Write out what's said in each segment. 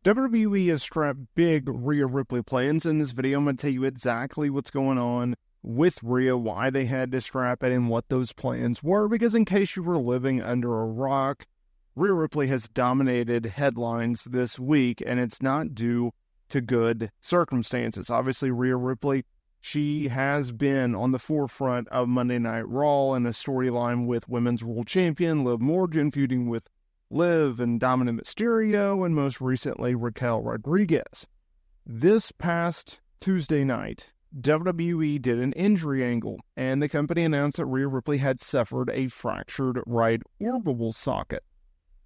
WWE has strapped big Rhea Ripley plans. In this video, I'm going to tell you exactly what's going on with Rhea, why they had to strap it, and what those plans were. Because in case you were living under a rock, Rhea Ripley has dominated headlines this week, and it's not due to good circumstances. Obviously, Rhea Ripley, she has been on the forefront of Monday Night Raw in a storyline with Women's World Champion Liv Morgan feuding with Liv and Dominic Mysterio, and most recently Raquel Rodriguez. This past Tuesday night, WWE did an injury angle, and the company announced that Rhea Ripley had suffered a fractured right orbital socket.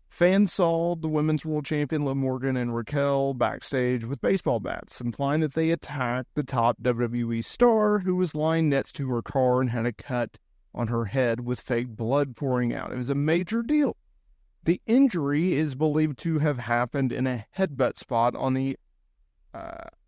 Fans saw the Women's World Champion Liv Morgan and Raquel backstage with baseball bats, implying that they attacked the top WWE star who was lying next to her car and had a cut on her head with fake blood pouring out. It was a major deal. The injury is believed to have happened in a headbutt spot on the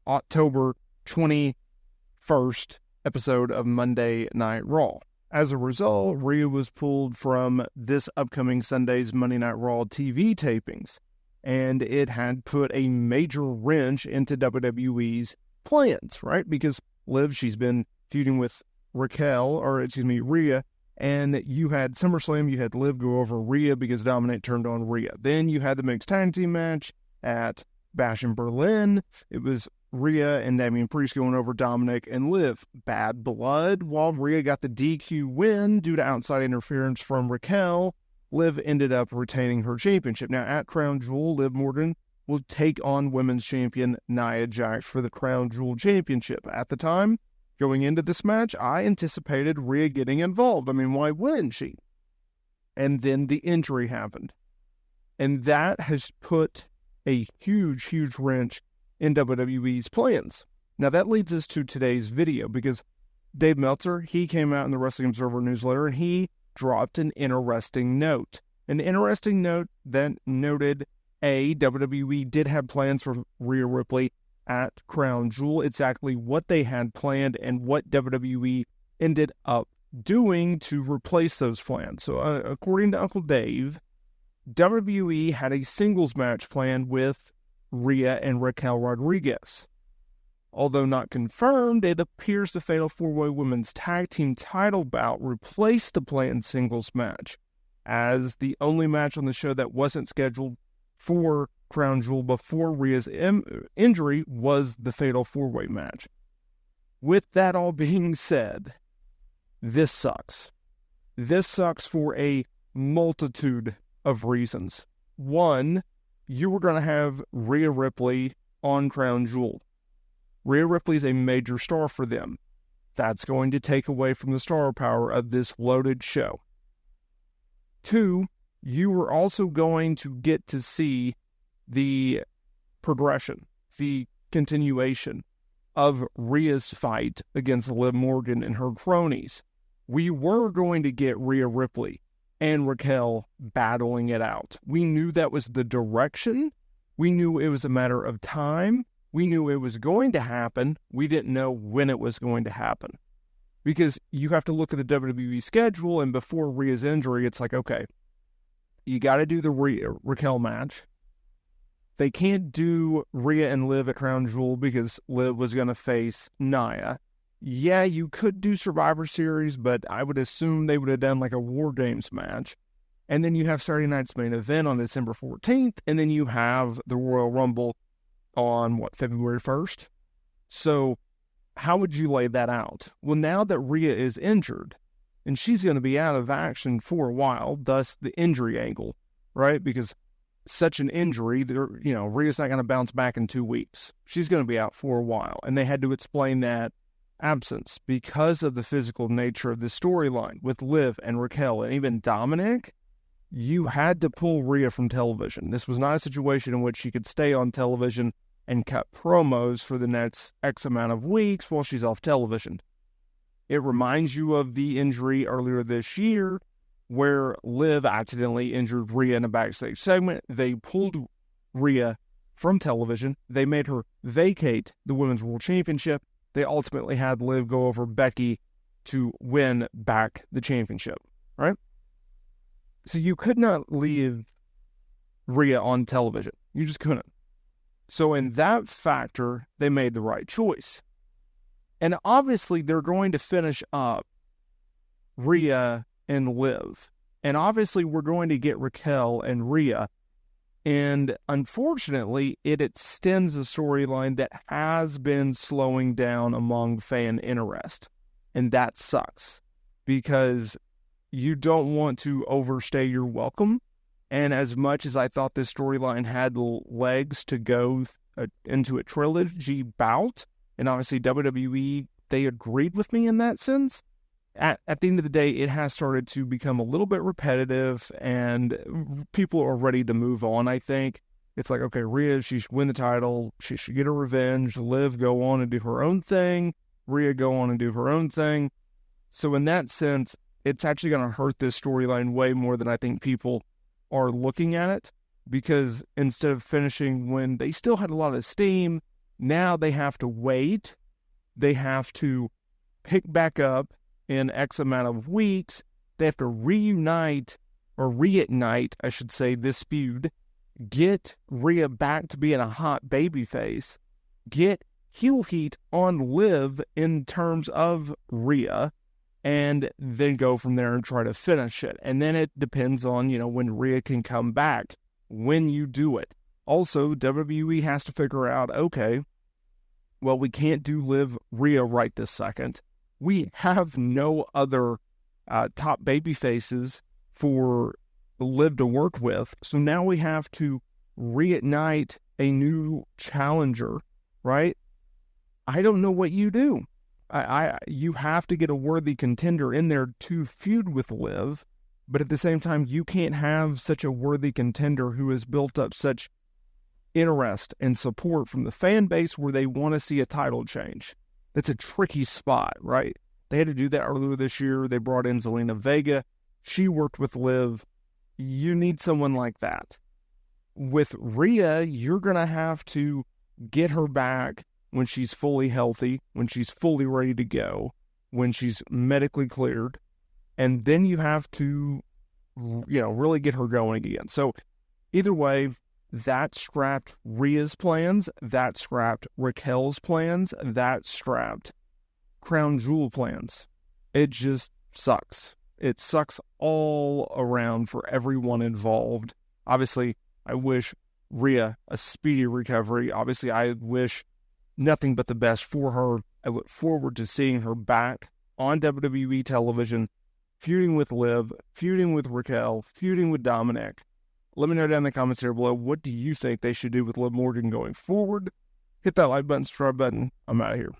October 21st episode of Monday Night Raw. As a result, Rhea was pulled from this upcoming Sunday's Monday Night Raw TV tapings, and it had put a major wrench into WWE's plans, right? Because Liv, she's been feuding with Rhea, and you had SummerSlam, you had Liv go over Rhea because Dominic turned on Rhea. Then you had the mixed tag team match at Bash in Berlin. It was Rhea and Damian Priest going over Dominic and Liv. Bad blood. While Rhea got the DQ win due to outside interference from Raquel, Liv ended up retaining her championship. Now, at Crown Jewel, Liv Morgan will take on women's champion Nia Jax for the Crown Jewel Championship. At the time, going into this match, I anticipated Rhea getting involved. I mean, why wouldn't she? And then the injury happened. And that has put a huge, huge wrench in WWE's plans. Now, that leads us to today's video, because Dave Meltzer, he came out in the Wrestling Observer newsletter, and he dropped an interesting note. An interesting note that noted, WWE did have plans for Rhea Ripley at Crown Jewel, exactly what they had planned and what WWE ended up doing to replace those plans. So according to Uncle Dave, WWE had a singles match planned with Rhea and Raquel Rodriguez. Although not confirmed, it appears the Fatal 4-Way Women's Tag Team title bout replaced the planned singles match, as the only match on the show that wasn't scheduled for Crown Jewel before Rhea's injury was the Fatal 4-Way match. With that all being said, this sucks. This sucks for a multitude of reasons. One, you were going to have Rhea Ripley on Crown Jewel. Rhea Ripley is a major star for them. That's going to take away from the star power of this loaded show. Two, you were also going to get to see the progression, the continuation of Rhea's fight against Liv Morgan and her cronies. We were going to get Rhea Ripley and Raquel battling it out. We knew that was the direction. We knew it was a matter of time. We knew it was going to happen. We didn't know when it was going to happen. Because you have to look at the WWE schedule, and before Rhea's injury, it's like, okay, you got to do the Raquel match. They can't do Rhea and Liv at Crown Jewel because Liv was going to face Nia. Yeah, you could do Survivor Series, but I would assume they would have done like a War Games match. And then you have Saturday night's main event on December 14th, and then you have the Royal Rumble on, February 1st? So how would you lay that out? Well, now that Rhea is injured, and she's going to be out of action for a while, thus the injury angle, right? Because such an injury, Rhea's not going to bounce back in 2 weeks. She's going to be out for a while. And they had to explain that absence because of the physical nature of the storyline with Liv and Raquel and even Dominic. You had to pull Rhea from television. This was not a situation in which she could stay on television and cut promos for the next X amount of weeks while she's off television. It reminds you of the injury earlier this year where Liv accidentally injured Rhea in a backstage segment. They pulled Rhea from television. They made her vacate the Women's World Championship. They ultimately had Liv go over Becky to win back the championship, right? So you could not leave Rhea on television. You just couldn't. So in that factor, they made the right choice. And obviously, they're going to finish up Rhea and Liv. And obviously, we're going to get Raquel and Rhea. And unfortunately, it extends a storyline that has been slowing down among fan interest. And that sucks, because you don't want to overstay your welcome. And as much as I thought this storyline had legs to go into a trilogy bout, and obviously WWE, they agreed with me in that sense, at the end of the day, it has started to become a little bit repetitive, and people are ready to move on, I think. It's like, okay, Rhea, she should win the title, she should get her revenge, Liv go on and do her own thing, Rhea go on and do her own thing. So in that sense, it's actually going to hurt this storyline way more than I think people are looking at it, because instead of finishing when they still had a lot of steam, now they have to wait. They have to pick back up in X amount of weeks. They have to reignite, I should say, this feud, get Rhea back to being a hot babyface, get heel heat on Liv in terms of Rhea, and then go from there and try to finish it. And then it depends on, when Rhea can come back, when you do it. Also, WWE has to figure out, okay, well, we can't do Liv Rhea right this second. We have no other top baby faces for Liv to work with. So now we have to reignite a new challenger, right? I don't know what you do. You have to get a worthy contender in there to feud with Liv, but at the same time, you can't have such a worthy contender who has built up such interest and support from the fan base where they want to see a title change. That's a tricky spot, right? They had to do that earlier this year. They brought in Zelina Vega. She worked with Liv. You need someone like that. With Rhea, you're going to have to get her back when she's fully healthy, when she's fully ready to go, when she's medically cleared, and then you have to, really get her going again. So either way, that scrapped Rhea's plans, that scrapped Raquel's plans, that scrapped Crown Jewel plans. It just sucks. It sucks all around for everyone involved. Obviously, I wish Rhea a speedy recovery. Obviously, I wish nothing but the best for her. I look forward to seeing her back on WWE television, feuding with Liv, feuding with Raquel, feuding with Dominic. Let me know down in the comments here below, what do you think they should do with Liv Morgan going forward? Hit that like button, subscribe button. I'm out of here.